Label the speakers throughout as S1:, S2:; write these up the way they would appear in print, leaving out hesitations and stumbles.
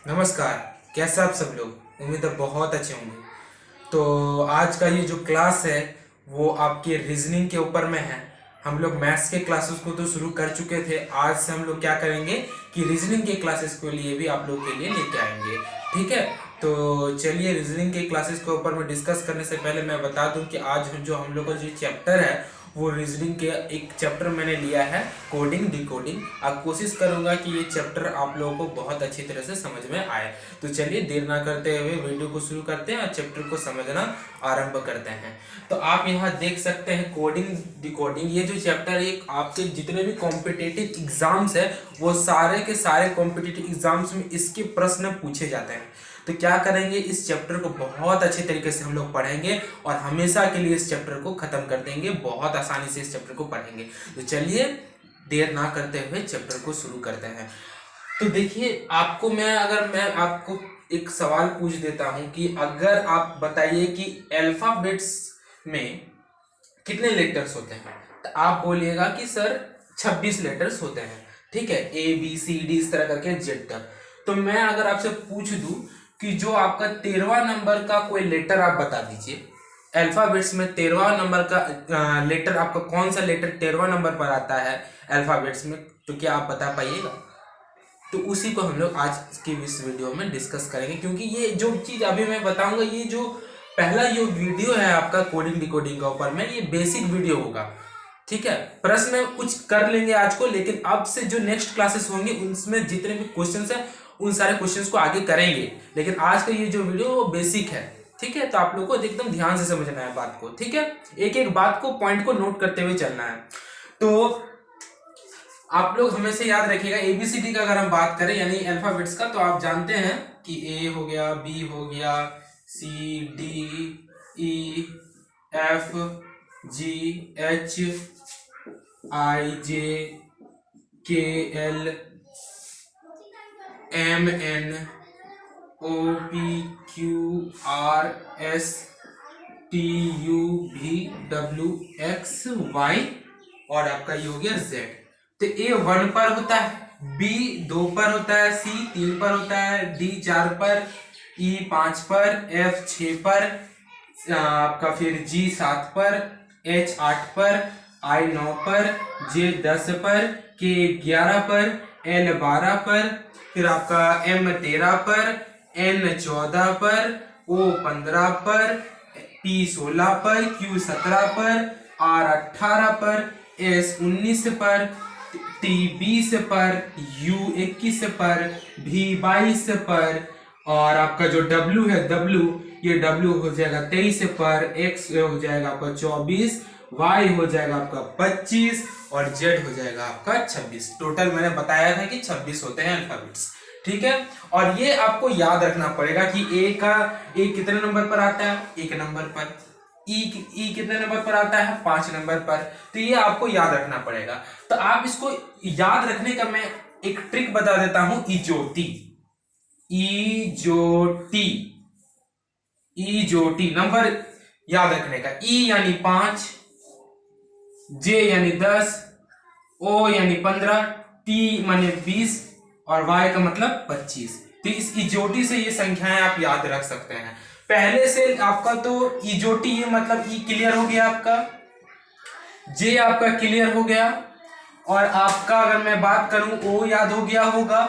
S1: नमस्कार। कैसे आप सब लोग? उम्मीद है बहुत अच्छे होंगे। तो आज का ये जो क्लास है वो आपके रीजनिंग के ऊपर में है। हम लोग मैथ्स के क्लासेस को तो शुरू कर चुके थे। आज से हम लोग क्या करेंगे कि रीजनिंग के क्लासेस के लिए भी आप लोग के लिए लेके आएंगे। ठीक है, तो चलिए रीजनिंग के क्लासेस के ऊपर में डिस्कस करने से पहले मैं बता दूं कि आज जो हम लोग का जो चैप्टर है वो रीजनिंग के एक चैप्टर मैंने लिया है, कोडिंग डिकोडिंग। आप कोशिश करूंगा कि ये चैप्टर आप लोगों को बहुत अच्छी तरह से समझ में आए। तो चलिए देर ना करते हुए वीडियो को शुरू करते हैं और चैप्टर को समझना आरंभ करते हैं। तो आप यहाँ देख सकते हैं कोडिंग डिकोडिंग। ये जो चैप्टर एक आपके जितने भी कॉम्पिटिटिव एग्जाम्स है वो सारे के सारे कॉम्पिटिटिव एग्जाम्स में इसके प्रश्न पूछे जाते हैं। तो क्या करेंगे, इस चैप्टर को बहुत अच्छे तरीके से हम लोग पढ़ेंगे और हमेशा के लिए इस चैप्टर को खत्म कर देंगे। बहुत आसानी से इस चैप्टर को पढ़ेंगे। तो चलिए देर ना करते हुए चैप्टर को शुरू करते हैं। तो देखिए, अगर मैं आपको एक सवाल पूछ देता हूं कि अगर आप बताइए कि अल्फाबेट्स में कितने लेटर्स होते हैं, तो आप बोलिएगा कि सर 26 लेटर्स होते हैं। ठीक है, ए बी सी डी इस तरह करके जेड तक। तो मैं अगर आपसे पूछ दूं कि जो आपका 13वां नंबर का कोई लेटर आप बता दीजिए, अल्फाबेट्स में 13वां नंबर का लेटर, आपका कौन सा लेटर 13वां नंबर पर आता है अल्फाबेट्स में, तो क्या आप बता पाइएगा? तो उसी को हम लोग आज की इस वीडियो में डिस्कस करेंगे, क्योंकि ये जो चीज अभी मैं बताऊंगा, ये जो पहला ये वीडियो है आपका कोडिंग डिकोडिंग का ऊपर में, ये बेसिक वीडियो होगा। ठीक है, प्रश्न कुछ कर लेंगे आज को, लेकिन अब से जो नेक्स्ट क्लासेस होंगे उनमें जितने भी क्वेश्चंस हैं उन सारे क्वेश्चंस को आगे करेंगे। लेकिन आज का ये जो वीडियो वो बेसिक है। ठीक है, तो आप लोगों को एकदम ध्यान से समझना है बात को। ठीक है, एक एक बात को, पॉइंट को नोट करते हुए चलना है। तो आप लोग हमेशा याद रखिएगा, एबीसीडी का अगर हम बात करें यानी अल्फाबेट्स का, तो आप जानते हैं कि ए हो गया, बी हो गया, C D E F G H I J K L M N O P Q R S T U V W X Y और आपका ये हो गया जेड। तो ए 1 पर होता है, बी 2 पर होता है, सी 3 पर होता है, डी 4 पर, ई 5 पर, एफ 6 पर, आपका फिर जी 7 पर, एच 8 पर, आई 9 पर, जे 10 पर, के 11 पर, एल 12 पर, फिर आपका एम 13 पर, एन 14 पर, ओ 15 पर, पी 16 पर, क्यू 17 पर, आर 18 पर, एस 19 पर, टी 20 पर, यू 21 पर, भी 22 पर, और आपका जो डब्ल्यू है, ये डब्ल्यू हो जाएगा 23 पर, एक्स हो जाएगा आपका 24, वाई हो जाएगा आपका 25 और जेड हो जाएगा आपका 26। टोटल मैंने बताया था कि 26 होते हैं अल्फाबेट्स। ठीक है, और ये आपको याद रखना पड़ेगा कि ए कितने नंबर पर आता है? 1 नंबर पर। ई कितने नंबर पर आता है? 5 नंबर पर। तो ये आपको याद रखना पड़ेगा। तो आप इसको याद रखने का मैं एक ट्रिक बता देता हूं, इजोटी। इजोटी, इजोटी नंबर याद रखने का। ई यानी 5, जे यानी 10, ओ यानी 15, टी माने 20 और वाई का मतलब 25। तो इस इजोटी से ये संख्याएं आप याद रख सकते हैं। पहले से आपका तो इजोटी, ये मतलब ई क्लियर हो गया आपका, जे आपका क्लियर हो गया, और आपका अगर मैं बात करूं ओ याद हो गया होगा,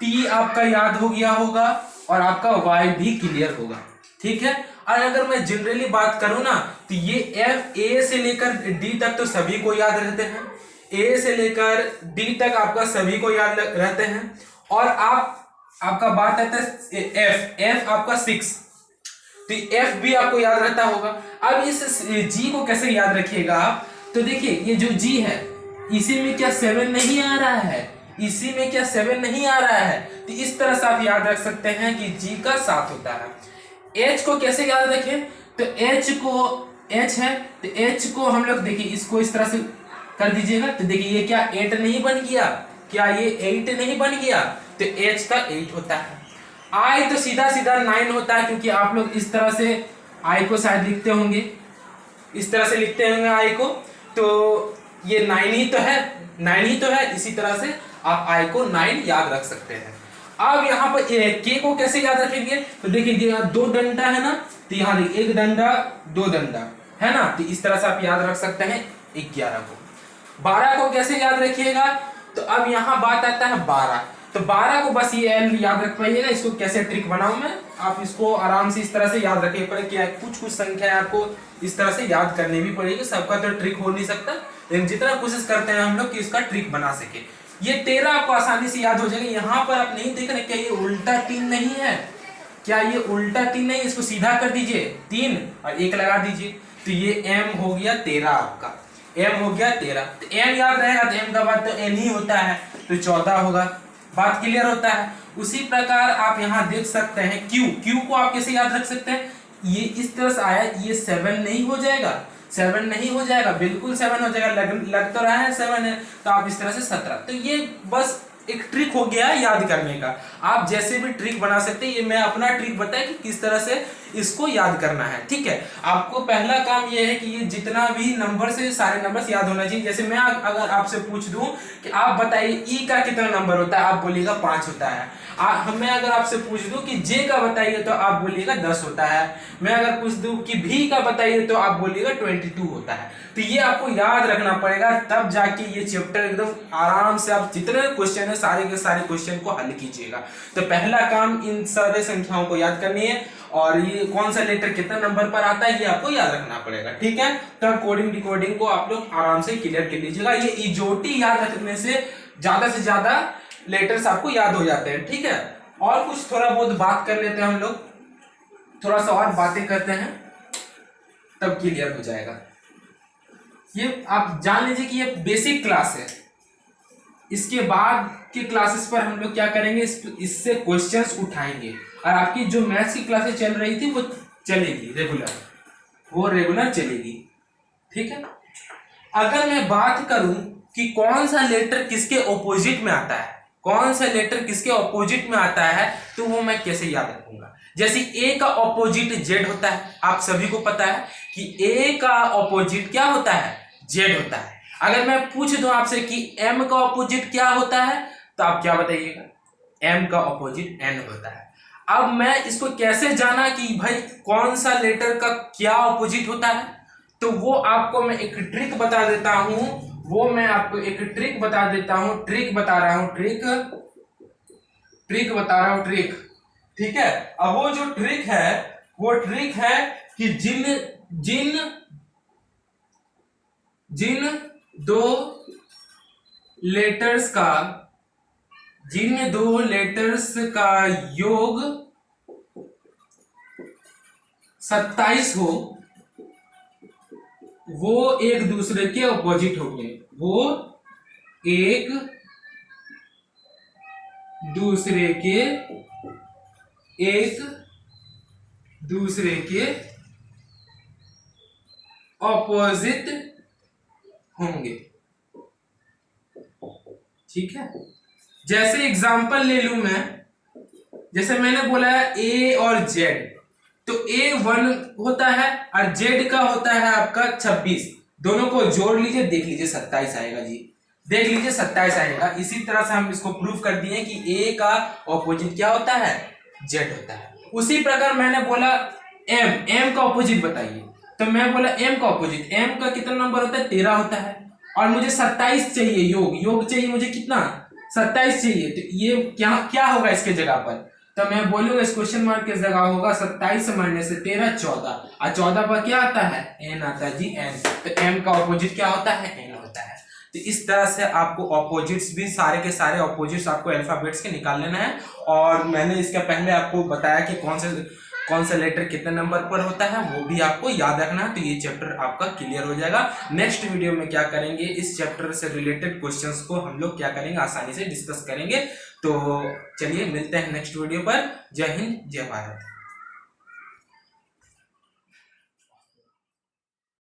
S1: टी आपका याद हो गया होगा, और आपका वाई भी क्लियर होगा। ठीक है, और अगर मैं जनरली बात करूं ना, तो ये एफ ए से लेकर डी तक तो सभी को याद रहते हैं। ए से लेकर डी तक आपका सभी को याद रहते हैं। और आपका बात आता है एफ आपका 6, तो एफ भी आपको याद रहता होगा। अब इस जी को कैसे याद रखिएगा आप? तो देखिए, ये जो जी है इसी में क्या 7 नहीं आ रहा है? इसी में क्या 7 नहीं आ रहा है? तो इस तरह से आप याद रख सकते हैं कि जी का 7 होता है। एच को कैसे याद रखें? तो एच है, तो एच को हम लोग देखिए इसको इस तरह से कर दीजिएगा। तो देखिए ये क्या 8 नहीं बन गया? क्या ये 8 नहीं बन गया? तो एच का 8 होता है। आई तो सीधा सीधा 9 होता है, क्योंकि आप लोग इस तरह से आई को शायद लिखते होंगे, इस तरह से लिखते होंगे आई को। तो ये 9 ही तो है, 9 ही तो है। इसी तरह से आप आई को 9 याद रख सकते हैं। अब यहाँ पर के को कैसे याद रखेंगे, तो देखिए यहाँ 2 डंडा है ना, तो यहाँ देखिए 1 डंडा 2 डंडा है ना, तो इस तरह से आप याद रख सकते हैं 11 को। 12 को कैसे याद रखिएगा, तो अब यहाँ बात आता है 12, तो 12 को बस ये एल याद रख पाइएगा। इसको कैसे ट्रिक बनाऊं मैं, आप इसको आराम से इस तरह से याद रखिए, पर क्या कुछ कुछ संख्या आपको इस तरह से याद करनी भी पड़ेगी, सबका तो ट्रिक हो नहीं सकता, लेकिन जितना कोशिश करते हैं हम लोग कि इसका ट्रिक बना सके। ये 13 आपको आसानी से याद हो जाएगा। यहाँ पर आप नहीं देख रहे क्या ये उल्टा 3 नहीं है, क्या ये उल्टा 3 नहीं, इसको सीधा कर दीजिए 3 और 1 लगा दीजिए, तो ये m हो गया 13 आपका, m हो गया 13। तो m याद रहेगा तो m का बाद तो n ही होता है, तो 14 होगा। बात क्लियर होता है। उसी प्रकार आप यहाँ देख सकते हैं q को आप कैसे याद रख सकते हैं, ये इस तरह से आया, ये 7 नहीं हो जाएगा, 7 नहीं हो जाएगा, बिल्कुल 7 हो जाएगा, लग तो रहा है 7 है, तो आप इस तरह से 17। तो ये बस एक ट्रिक हो गया याद करने का, आप जैसे भी ट्रिक बना सकते हैं। ये मैं अपना ट्रिक बताया कि किस तरह से इसको याद करना है, ठीक है। आपको पहला काम ये है कि ये जितना भी नंबर से सारे नंबर्स याद होना चाहिए। जैसे मैं अगर आपसे पूछ दूं कि आप बताइए ई का कितना नंबर होता है, आप बोलिएगा 5 होता है। मैं अगर आपसे पूछ दूं कि जे का बताइए तो आप बोलिएगा 10 होता है। मैं अगर पूछ दूं कि भी का बताइए तो आप बोलिएगा 22 होता है। तो ये आपको याद रखना पड़ेगा, तब जाके ये चैप्टर एकदम आराम से आप जितने क्वेश्चन है सारे के सारे क्वेश्चन को हल कीजिएगा। तो पहला काम इन सारे संख्याओं को याद करनी है, और ये कौन सा लेटर कितना नंबर पर आता है ये आपको याद रखना पड़ेगा, ठीक है। तो कोडिंग डिकोडिंग को आप लोग आराम से क्लियर कर लीजिएगा। ये इजोटी याद रखने से ज्यादा लेटर्स आपको याद हो जाते हैं, ठीक है। और कुछ थोड़ा बहुत बात कर लेते हैं हम लोग, थोड़ा सा और बातें करते हैं तब क्लियर हो जाएगा। ये आप जान लीजिए कि ये बेसिक क्लास है, इसके बाद के क्लासेस पर हम लोग क्या करेंगे, इससे क्वेश्चंस उठाएंगे, और आपकी जो मैथ्स की क्लासेस चल रही थी वो चलेगी रेगुलर, वो रेगुलर चलेगी, ठीक है। अगर मैं बात करूं कि कौन सा लेटर किसके ऑपोजिट में आता है, कौन सा लेटर किसके ऑपोजिट में आता है, तो वो मैं कैसे याद रखूंगा। जैसे ए का ऑपोजिट जेड होता है, आप सभी को पता है कि ए का ऑपोजिट क्या होता है, जेड होता है। अगर मैं पूछ दूं आपसे कि एम का ऑपोजिट क्या होता है, तो आप क्या बताइएगा, एम का ऑपोजिट एन होता है। अब मैं इसको कैसे जाना कि भाई कौन सा लेटर का क्या ऑपोजिट होता है, तो वो आपको मैं एक ट्रिक बता देता हूं, ट्रिक बता रहा हूं, ठीक है। अब वो जो ट्रिक है कि जिन दो लेटर्स का योग 27 हो, वो एक दूसरे के ऑपोजिट होंगे, वो एक दूसरे के ऑपोजिट होंगे, ठीक है। जैसे एग्जांपल ले लूं मैं, जैसे मैंने बोला है ए और जेड, तो ए 1 होता है और जेड का होता है आपका 26, दोनों को जोड़ लीजिए, देख लीजिए 27 आएगा जी, देख लीजिए 27 आएगा। इसी तरह से हम इसको प्रूव कर दिए कि ए का ऑपोजिट क्या होता है, जेड होता है। उसी प्रकार मैंने बोला एम का ऑपोजिट बताइए, तो मैं बोला एम का ऑपोजिट, एम का कितना नंबर होता है, 13 होता है, और मुझे 27 चाहिए, योग चाहिए मुझे कितना, 27 चाहिए। तो ये क्या होगा इसके जगह पर, तो मैं बोलूंगा इस क्वेश्चन मार्क की जगह होगा 27 माइनस से 13 14, और 14 पर क्या आता है, एन आता है जी, एन। तो एम का ऑपोजिट क्या होता है, एन होता है। तो इस तरह से आपको ऑपोजिट्स भी सारे के सारे ऑपोजिट्स आपको अल्फाबेट्स के निकाल लेना है। और मैंने इसके पहले आपको बताया कि कौन सा लेटर कितने नंबर पर होता है, वो भी आपको याद रखना है। तो ये चैप्टर आपका क्लियर हो जाएगा। नेक्स्ट वीडियो में क्या करेंगे, इस चैप्टर से रिलेटेड क्वेश्चंस को हम लोग क्या करेंगे, आसानी से डिस्कस करेंगे। तो चलिए मिलते हैं नेक्स्ट वीडियो पर। जय हिंद, जय भारत।